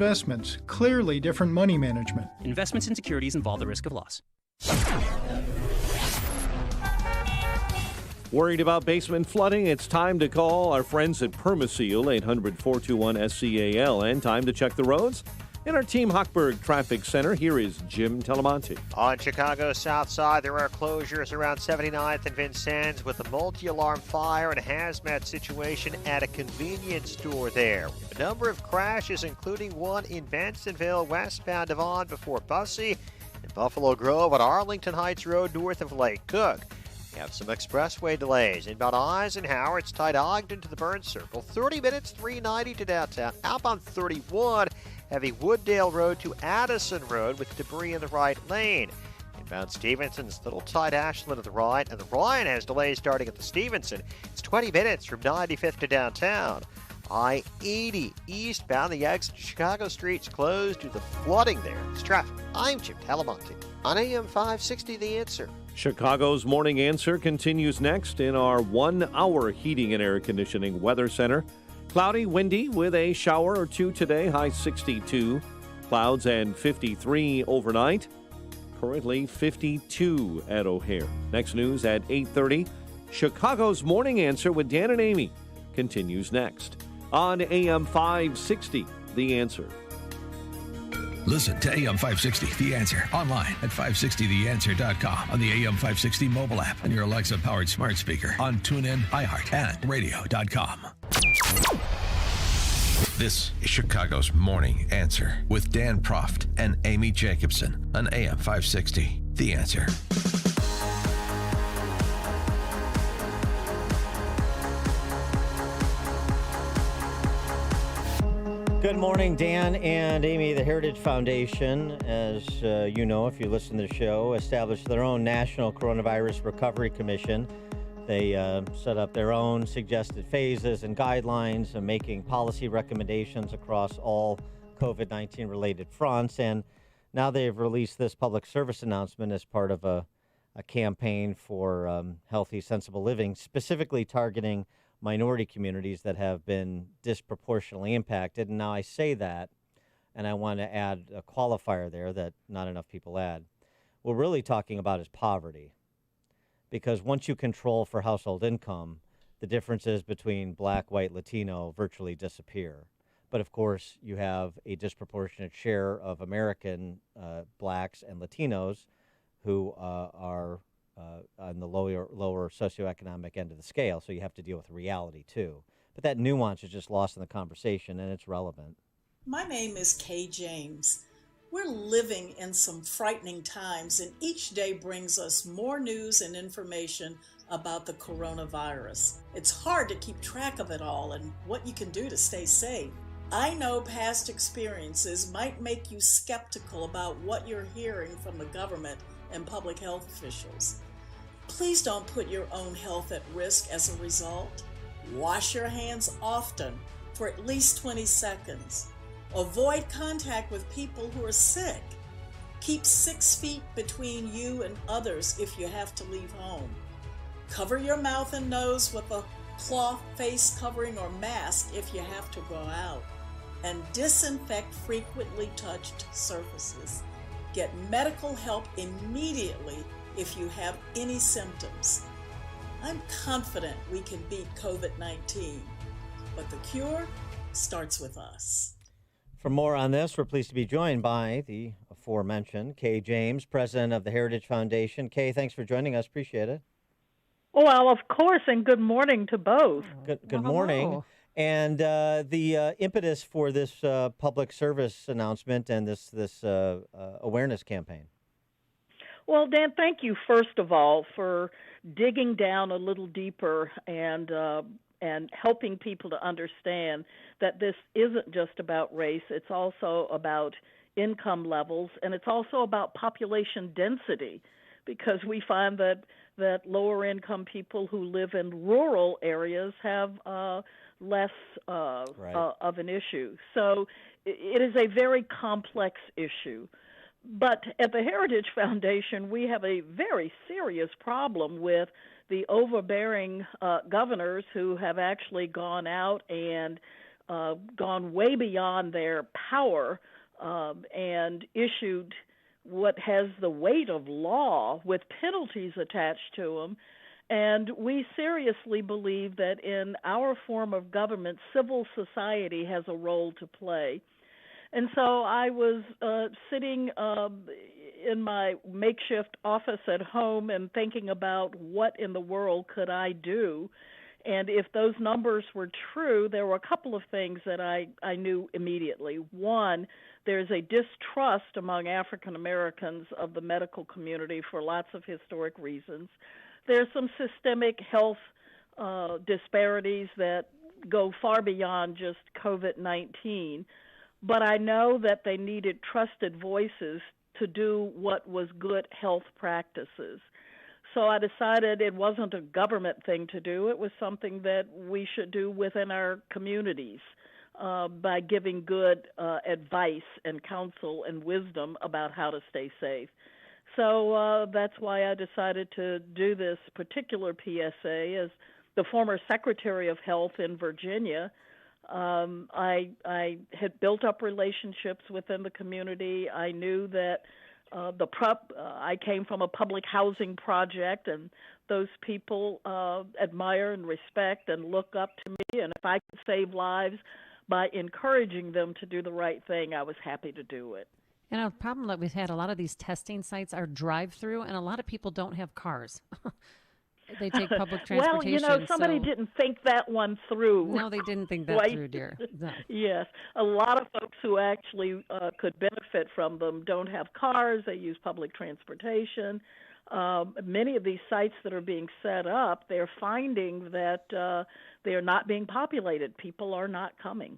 investments, clearly different money management. Investments in securities involve the risk of loss. Worried about basement flooding? It's time to call our friends at Permaseal, 800-421-SCAL. And time to check the roads. In our Team Hochberg Traffic Center, here is Jim Telemonte. On Chicago's south side, there are closures around 79th and Vincennes with a multi-alarm fire and hazmat situation at a convenience store there. A number of crashes, including one in Bensonville, westbound Devon before Bussey, and Buffalo Grove on Arlington Heights Road north of Lake Cook. We have some expressway delays. Inbound Eisenhower, it's tied Ogden to the Burn Circle. 30 minutes, 390 to downtown. Outbound 31, heavy Wooddale Road to Addison Road with debris in the right lane. Inbound Stevenson's little tight Ashland to the right, and the Ryan has delays starting at the Stevenson. It's 20 minutes from 95th to downtown. I-80 eastbound, the exit to Chicago Street's closed due to the flooding there. It's traffic. I'm Jim Talamonte on AM 560, The Answer. Chicago's Morning Answer continues next in our 1-hour heating and air conditioning weather center. Cloudy, windy with a shower or two today, high 62. Clouds and 53 overnight. Currently 52 at O'Hare. Next news at 8:30. Chicago's Morning Answer with Dan and Amy continues next on AM 560, The Answer. Listen to AM 560, The Answer, online at 560theanswer.com, on the AM 560 mobile app, and your Alexa-powered smart speaker, on TuneIn, iHeart, and radio.com. This is Chicago's Morning Answer with Dan Proft and Amy Jacobson on AM 560, The Answer. Good morning, Dan and Amy. The Heritage Foundation, as you know, if you listen to the show, established their own National Coronavirus Recovery Commission. They set up their own suggested phases and guidelines and making policy recommendations across all COVID-19 related fronts. And now they've released this public service announcement as part of a campaign for healthy, sensible living, specifically targeting minority communities that have been disproportionately impacted. And now I say that, and I want to add a qualifier there that not enough people add. What we're really talking about is poverty. Because once you control for household income, the differences between black, white, Latino virtually disappear. But of course, you have a disproportionate share of American blacks and Latinos who are on the lower socioeconomic end of the scale, so you have to deal with reality too. But that nuance is just lost in the conversation, and it's relevant. My name is Kay James. We're living in some frightening times, and each day brings us more news and information about the coronavirus. It's hard to keep track of it all and what you can do to stay safe. I know past experiences might make you skeptical about what you're hearing from the government and public health officials. Please don't put your own health at risk as a result. Wash your hands often for at least 20 seconds. Avoid contact with people who are sick. Keep 6 feet between you and others if you have to leave home. Cover your mouth and nose with a cloth face covering or mask if you have to go out. And disinfect frequently touched surfaces. Get medical help immediately if you have any symptoms. I'm confident we can beat COVID-19, but the cure starts with us. For more on this, we're pleased to be joined by the aforementioned Kay James, president of the Heritage Foundation. Kay, thanks for joining us. Appreciate it. Well, of course, and good morning to both. Good morning. And the impetus for this public service announcement and this awareness campaign. Well, Dan, thank you, first of all, for digging down a little deeper and helping people to understand that this isn't just about race. It's also about income levels, and it's also about population density, because we find that lower-income people who live in rural areas have less of an issue. So it is a very complex issue. But at the Heritage Foundation, we have a very serious problem with the overbearing governors who have actually gone out and gone way beyond their power and issued what has the weight of law with penalties attached to them. And we seriously believe that in our form of government, civil society has a role to play. And so I was sitting in my makeshift office at home and thinking about what in the world could I do. And if those numbers were true, there were a couple of things that I knew immediately. One, there's a distrust among African Americans of the medical community for lots of historic reasons. There's some systemic health disparities that go far beyond just COVID-19. But I know that they needed trusted voices to do what was good health practices. So I decided it wasn't a government thing to do. It was something that we should do within our communities by giving good advice and counsel and wisdom about how to stay safe. So that's why I decided to do this particular PSA. As the former Secretary of Health in Virginia, I had built up relationships within the community. I knew that I came from a public housing project, and those people admire and respect and look up to me. And if I could save lives by encouraging them to do the right thing, I was happy to do it. And a problem that we've had, a lot of these testing sites are drive-through, and a lot of people don't have cars. They take public transportation. Well, somebody didn't think that one through. No, they didn't think that through, dear. No. Yes. A lot of folks who actually could benefit from them don't have cars. They use public transportation. Many of these sites that are being set up, they're finding that they are not being populated. People are not coming.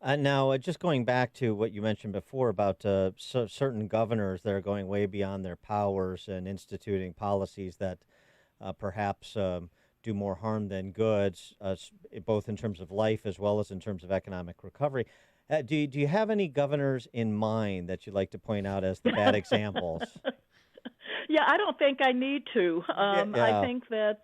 Now, just going back to what you mentioned before about certain governors that are going way beyond their powers and instituting policies that perhaps do more harm than good, both in terms of life as well as in terms of economic recovery. Do you have any governors in mind that you'd like to point out as the bad examples? Yeah, I don't think I need to. I think that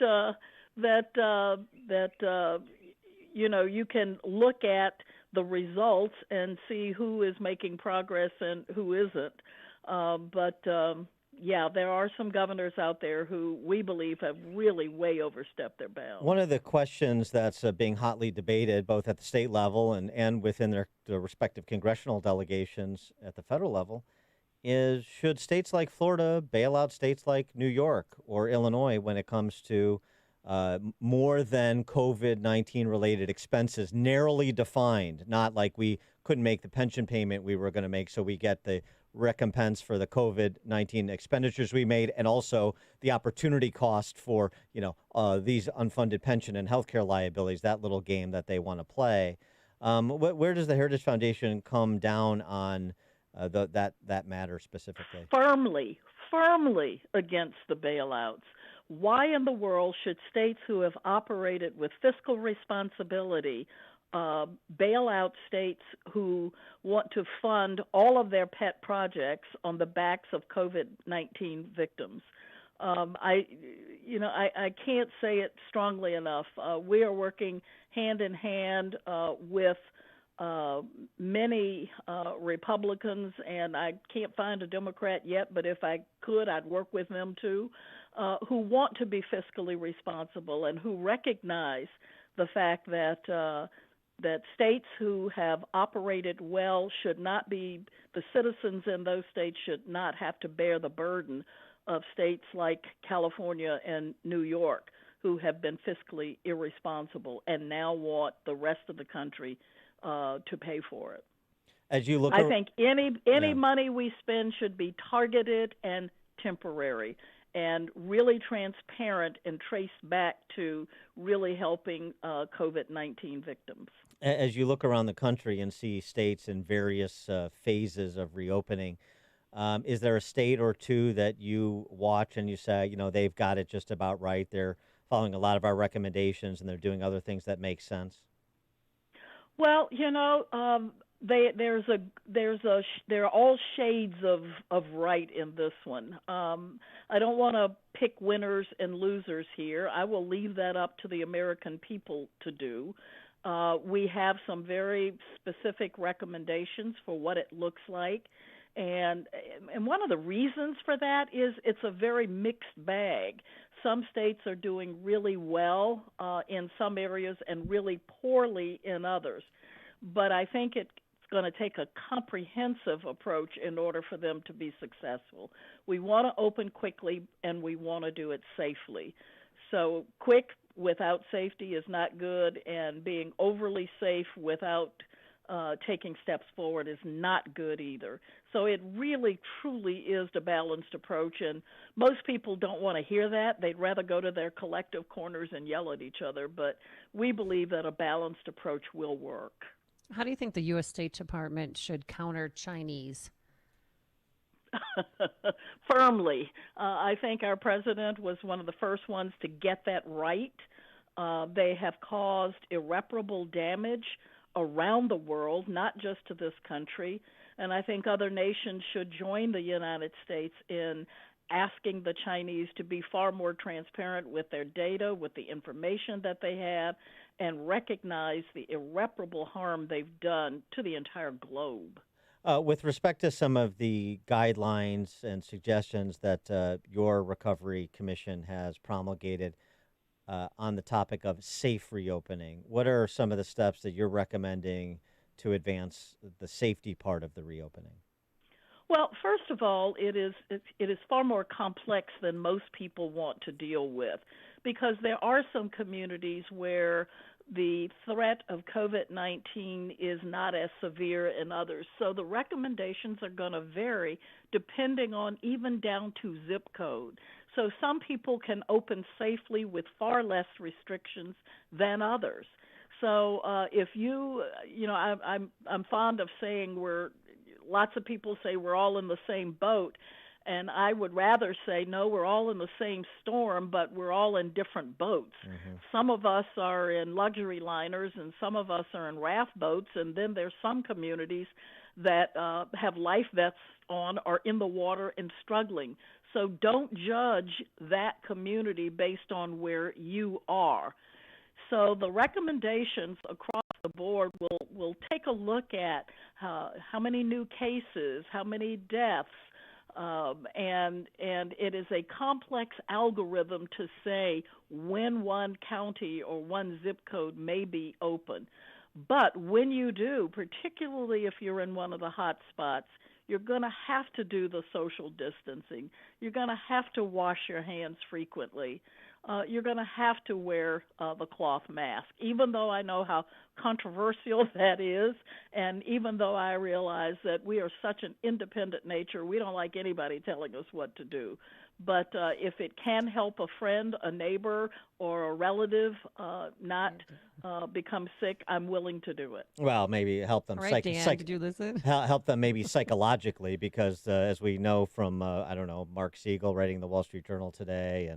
you can look at the results and see who is making progress and who isn't. Yeah, there are some governors out there who we believe have really way overstepped their bounds. One of the questions that's being hotly debated both at the state level and within their respective congressional delegations at the federal level is, should states like Florida bail out states like New York or Illinois when it comes to more than COVID-19 related expenses, narrowly defined, not like we couldn't make the pension payment we were going to make, so we get the recompense for the COVID-19 expenditures we made, and also the opportunity cost for these unfunded pension and healthcare liabilities, that little game that they want to play. Where does the Heritage Foundation come down on that matter specifically? Firmly against the bailouts. Why in the world should states who have operated with fiscal responsibility bail out states who want to fund all of their pet projects on the backs of COVID-19 victims? I can't say it strongly enough. We are working hand in hand with many Republicans, and I can't find a Democrat yet, but if I could, I'd work with them too, who want to be fiscally responsible and who recognize the fact that states who have operated well should not be, the citizens in those states should not have to bear the burden of states like California and New York who have been fiscally irresponsible and now want the rest of the country to pay for it. As you look, I think any money we spend should be targeted and temporary and really transparent and traced back to really helping COVID-19 victims. As you look around the country and see states in various phases of reopening, is there a state or two that you watch and you say, they've got it just about right, they're following a lot of our recommendations and they're doing other things that make sense? Well, there are all shades of right in this one. I don't want to pick winners and losers here. I will leave that up to the American people to do. We have some very specific recommendations for what it looks like. And one of the reasons for that is it's a very mixed bag. Some states are doing really well in some areas and really poorly in others. But I think it's going to take a comprehensive approach in order for them to be successful. We want to open quickly, and we want to do it safely. So quick without safety is not good, and being overly safe without taking steps forward is not good either. So it really, truly is the balanced approach, and most people don't want to hear that. They'd rather go to their collective corners and yell at each other, but we believe that a balanced approach will work. How do you think the U.S. State Department should counter Chinese? Firmly. I think our president was one of the first ones to get that right. They have caused irreparable damage around the world, not just to this country. And I think other nations should join the United States in asking the Chinese to be far more transparent with their data, with the information that they have, and recognize the irreparable harm they've done to the entire globe. With respect to some of the guidelines and suggestions that your Recovery Commission has promulgated on the topic of safe reopening, what are some of the steps that you're recommending to advance the safety part of the reopening? Well, first of all, it is far more complex than most people want to deal with, because there are some communities where the threat of COVID-19 is not as severe in others. So the recommendations are going to vary depending on even down to zip code. So some people can open safely with far less restrictions than others. So if I'm fond of saying lots of people say we're all in the same boat, and I would rather say, no, we're all in the same storm, but we're all in different boats. Mm-hmm. Some of us are in luxury liners, and some of us are in raft boats, and then there's some communities that have life vests on, are in the water and struggling. So don't judge that community based on where you are. So the recommendations across the board will take a look at how many new cases, how many deaths, and it is a complex algorithm to say when one county or one zip code may be open. But when you do, particularly if you're in one of the hot spots, you're going to have to do the social distancing. You're going to have to wash your hands frequently. You're going to have to wear the cloth mask, even though I know how controversial that is, and even though I realize that we are such an independent nature, we don't like anybody telling us what to do. But if it can help a friend, a neighbor, or a relative not become sick, I'm willing to do it. Well, maybe help them. Dan, did you listen? Help them maybe psychologically, because as we know from Mark Siegel writing the Wall Street Journal today,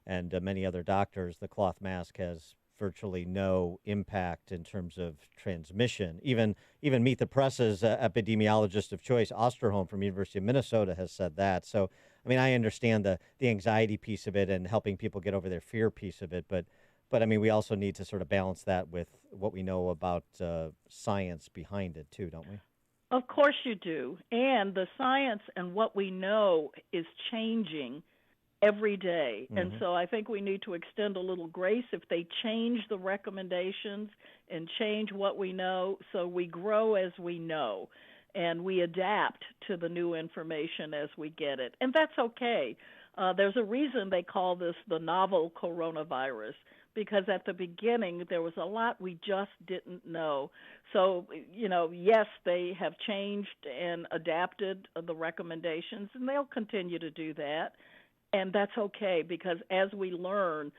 and many other doctors, the cloth mask has virtually no impact in terms of transmission. Even Meet the Press's epidemiologist of choice, Osterholm from University of Minnesota, has said that. So, I mean, I understand the anxiety piece of it and helping people get over their fear piece of it, but I mean, we also need to sort of balance that with what we know about science behind it too, don't we? Of course you do. And the science and what we know is changing every day. Mm-hmm. And so I think we need to extend a little grace if they change the recommendations and change what we know, so we grow as we know and we adapt to the new information as we get it. And that's okay. There's a reason they call this the novel coronavirus, because at the beginning there was a lot we just didn't know. So, yes, they have changed and adapted the recommendations, and they'll continue to do that. And that's okay, because as we learn,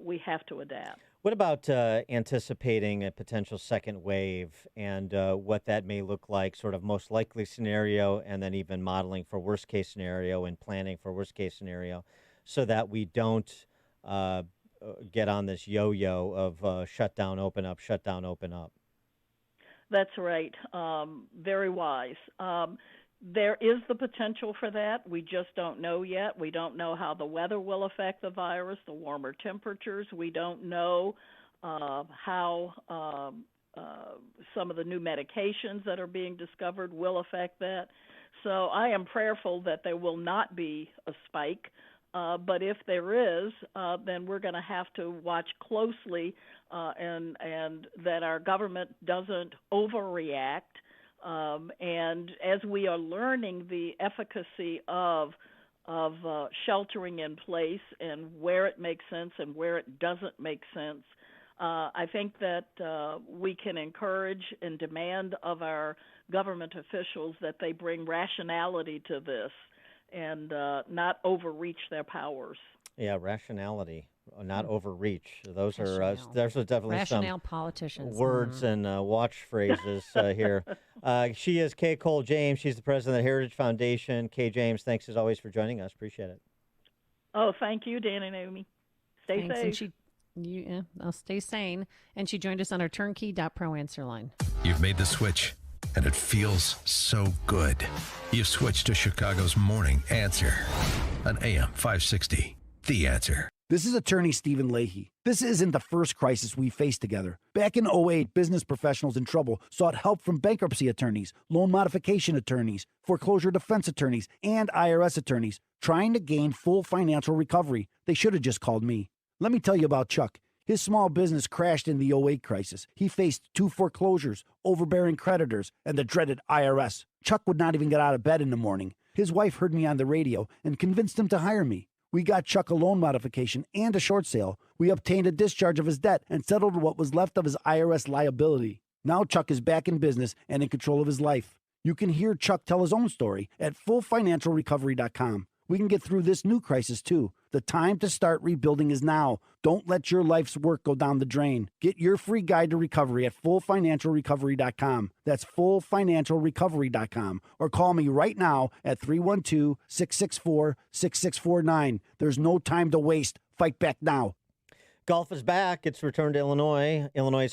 we have to adapt. What about anticipating a potential second wave and what that may look like, sort of most likely scenario, and then even modeling for worst case scenario and planning for worst case scenario, so that we don't get on this yo-yo of shut down, open up, shut down, open up? That's right. Very wise. There is the potential for that. We just don't know yet. We don't know how the weather will affect the virus, the warmer temperatures. We don't know how some of the new medications that are being discovered will affect that. So I am prayerful that there will not be a spike. But if there is, then we're going to have to watch closely and that our government doesn't overreact. And as we are learning the efficacy of sheltering in place and where it makes sense and where it doesn't make sense, I think that we can encourage and demand of our government officials that they bring rationality to this and not overreach their powers. Yeah, rationality, not overreach. Those are definitely Rationale some politicians. words and watch phrases here. She is Kay Cole James. She's the president of the Heritage Foundation. Kay James, thanks as always for joining us. Appreciate it. Oh, thank you, Dan and Amy. Stay Thanks. safe. And I'll stay sane. And she joined us on our turnkey.pro answer line. You've made the switch, and it feels so good. You've switched to Chicago's Morning Answer on AM 560. The Answer. This is attorney Stephen Leahy. This isn't the first crisis we faced together. Back in '08, business professionals in trouble sought help from bankruptcy attorneys, loan modification attorneys, foreclosure defense attorneys, and IRS attorneys trying to gain full financial recovery. They should have just called me. Let me tell you about Chuck. His small business crashed in the '08 crisis. He faced 2 foreclosures, overbearing creditors, and the dreaded IRS. Chuck would not even get out of bed in the morning. His wife heard me on the radio and convinced him to hire me. We got Chuck a loan modification and a short sale. We obtained a discharge of his debt and settled what was left of his IRS liability. Now Chuck is back in business and in control of his life. You can hear Chuck tell his own story at fullfinancialrecovery.com. We can get through this new crisis too. The time to start rebuilding is now. Don't let your life's work go down the drain. Get your free guide to recovery at fullfinancialrecovery.com. That's fullfinancialrecovery.com. Or call me right now at 312-664-6649. There's no time to waste. Fight back now. Golf is back. It's returned to Illinois. Illinois'